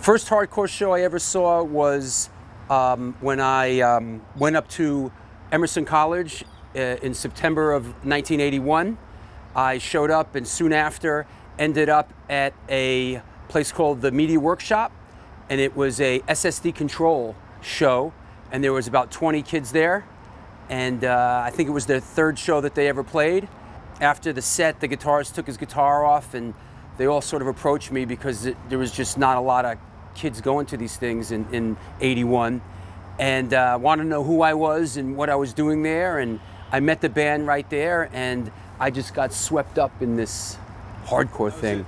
First hardcore show I ever saw was when I went up to Emerson College in September of 1981. I showed up and soon after ended up at a place called the Media Workshop, and it was a SSD control show, and there was about 20 kids there, and I think it was their third show that they ever played. After the set, the guitarist took his guitar off, and they all sort of approached me because there was just not a lot of kids going to these things in 81, and wanted to know who I was and what I was doing there, and I met the band right there, and I just got swept up in this hardcore thing.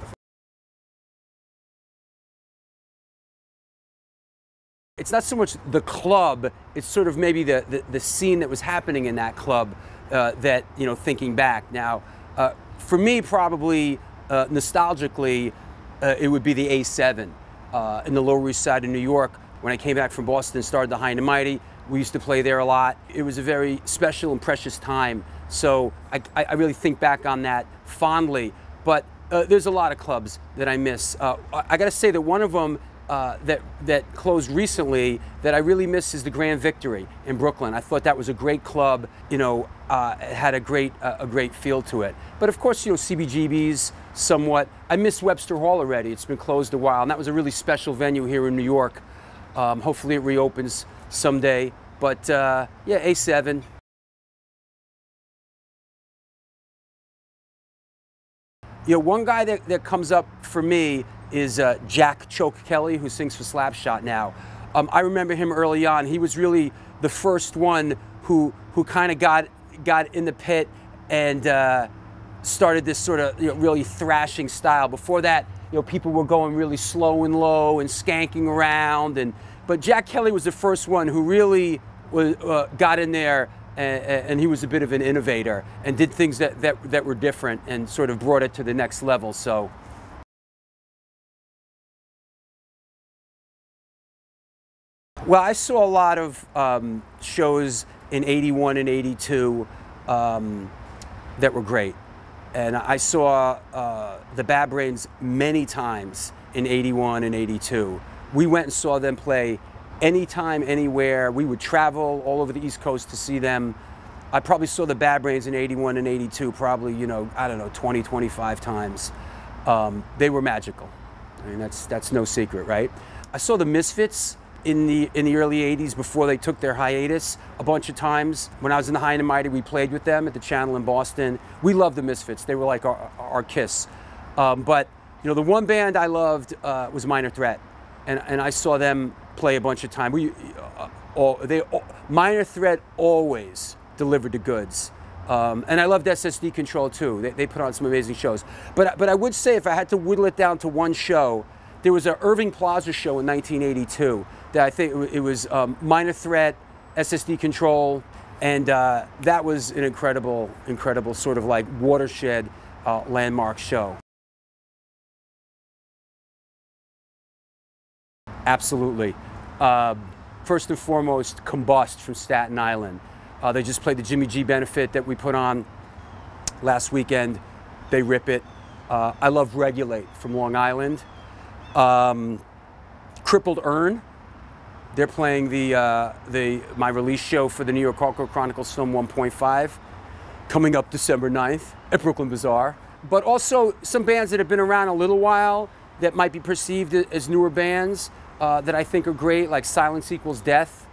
It's not so much the club, it's sort of maybe the scene that was happening in that club that, you know, thinking back. Now, for me, probably nostalgically, it would be the A7 in the Lower East Side of New York. When I came back from Boston and started the High and Mighty, we used to play there a lot. It was a very special and precious time. So I really think back on that fondly. But there's a lot of clubs that I miss. I got to say that one of them that closed recently that I really miss is the Grand Victory in Brooklyn. I thought that was a great club. You know, it had a great feel to it. But of course, you know, CBGB's somewhat. I miss Webster Hall already. It's been closed a while, and that was a really special venue here in New York. Hopefully it reopens someday. But yeah, A7. You know, one guy that comes up for me is Jack Choke Kelly, who sings for Slapshot now. I remember him early on. He was really the first one who kind of got in the pit and started this sort of, you know, really thrashing style. Before that, you know, people were going really slow and low and skanking around, but Jack Kelly was the first one who really got in there, and he was a bit of an innovator and did things that were different and sort of brought it to the next level. So. Well, I saw a lot of shows in 81 and 82 that were great. And I saw the Bad Brains many times in 81 and 82. We went and saw them play anytime, anywhere. We would travel all over the East Coast to see them. I probably saw the Bad Brains in 81 and 82 probably, you know, I don't know, 20, 25 times. They were magical. I mean, that's no secret, right? I saw the Misfits in the early 80s before they took their hiatus a bunch of times. When I was in the High and Mighty, we played with them at the Channel in Boston. We loved the Misfits. They were like our Kiss. But you know, the one band I loved was Minor Threat, and I saw them play a bunch of times. Minor Threat always delivered the goods. And I loved SSD Control too. They put on some amazing shows. But I would say, if I had to whittle it down to one show, there was a Irving Plaza show in 1982 that I think it was Minor Threat, SSD Control, and that was an incredible sort of like watershed landmark show. Absolutely. First and foremost, Combust from Staten Island. They just played the Jimmy G benefit that we put on last weekend. They rip it. I love Regulate from Long Island. Crippled Urn. They're playing my release show for the New York Hardcore Chronicles film 1.5, coming up December 9th at Brooklyn Bazaar. But also some bands that have been around a little while that might be perceived as newer bands that I think are great, like Silence Equals Death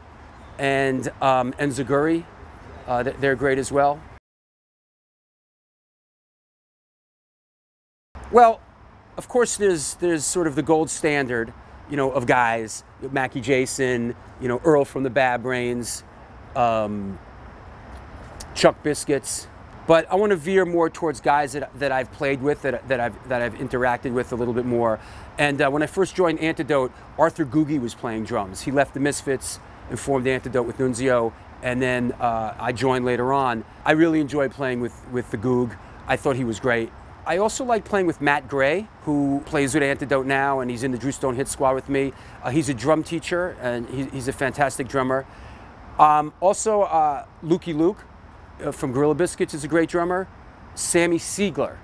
and Zaguri. They're great as well. Well, of course, there's sort of the gold standard, you know, of guys, Mackie Jason, you know, Earl from the Bad Brains, Chuck Biscuits. But I want to veer more towards guys that I've played with, that I've interacted with a little bit more. And when I first joined Antidote, Arthur Googie was playing drums. He left the Misfits and formed Antidote with Nunzio, and then I joined later on. I really enjoyed playing with the Goog. I thought he was great. I also like playing with Matt Gray, who plays with Antidote now, and he's in the Drew Stone Hit Squad with me. He's a drum teacher, and he's a fantastic drummer. Also, Lukey Luke from Gorilla Biscuits is a great drummer. Sammy Siegler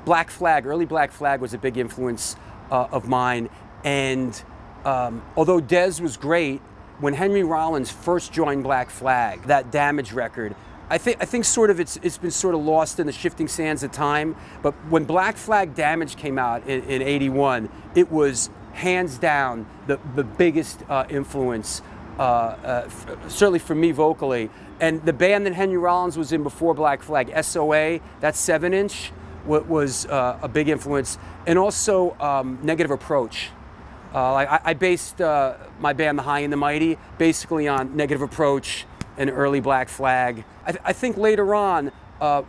Black Flag, early Black Flag was a big influence of mine. And although Dez was great, when Henry Rollins first joined Black Flag, that Damage record, I think sort of it's been sort of lost in the shifting sands of time. But when Black Flag Damage came out in '81, it was hands down the biggest influence, certainly for me vocally. And the band that Henry Rollins was in before Black Flag, SOA, that 7-inch, was a big influence. And also Negative Approach. I based my band, The High and the Mighty, basically on Negative Approach and early Black Flag. I think later on,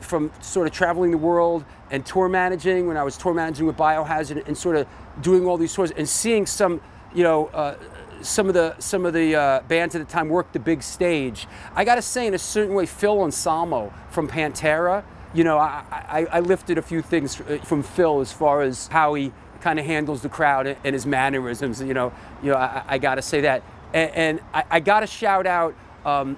from sort of traveling the world and tour managing, when I was tour managing with Biohazard and sort of doing all these tours and seeing some, you know, some of the bands at the time work the big stage. I got to say, in a certain way, Phil Anselmo from Pantera, you know, I lifted a few things from Phil as far as how he kind of handles the crowd and his mannerisms. You know, I got to say that, and I got to shout out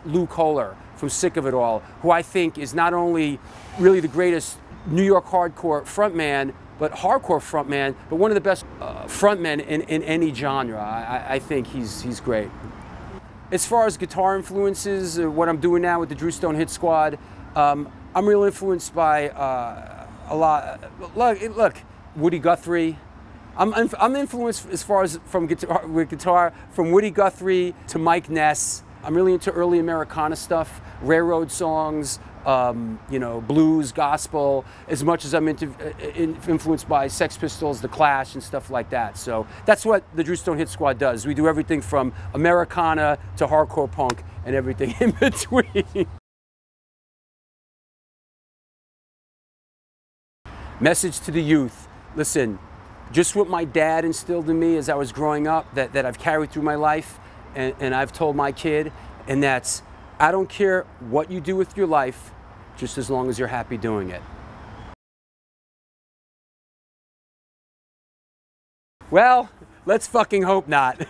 Lou Kohler from Sick of It All, who I think is not only really the greatest New York hardcore frontman, but hardcore frontman, but one of the best frontmen in any genre. I think he's great. As far as guitar influences, what I'm doing now with the Drew Stone Hit Squad, I'm real influenced by a lot. Look, Woody Guthrie. I'm influenced as far as from guitar from Woody Guthrie to Mike Ness. I'm really into early Americana stuff, railroad songs, you know, blues, gospel, as much as I'm influenced by Sex Pistols, The Clash, and stuff like that. So that's what the Drew Stone Hit Squad does. We do everything from Americana to hardcore punk and everything in between. Message to the youth. Listen, just what my dad instilled in me as I was growing up, that I've carried through my life, and I've told my kid, and that's, I don't care what you do with your life, just as long as you're happy doing it. Well, let's fucking hope not,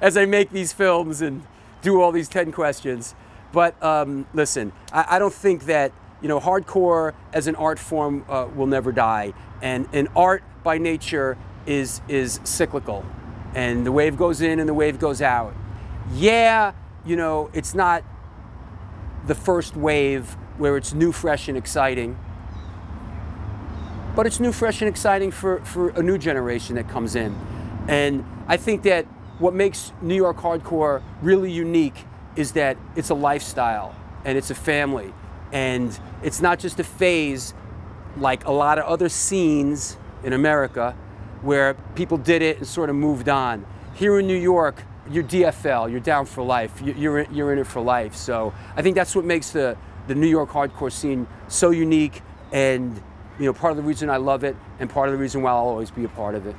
as I make these films and do all these 10 questions. But listen, I don't think that, you know, hardcore as an art form will never die. And art by nature is cyclical. And the wave goes in and the wave goes out. Yeah, you know, it's not the first wave where it's new, fresh, and exciting. But it's new, fresh, and exciting for a new generation that comes in. And I think that what makes New York hardcore really unique is that it's a lifestyle and it's a family. And it's not just a phase like a lot of other scenes in America where people did it and sort of moved on. Here in New York, you're DFL, you're down for life, you're in it for life. So I think that's what makes the New York hardcore scene so unique, and, you know, part of the reason I love it and part of the reason why I'll always be a part of it.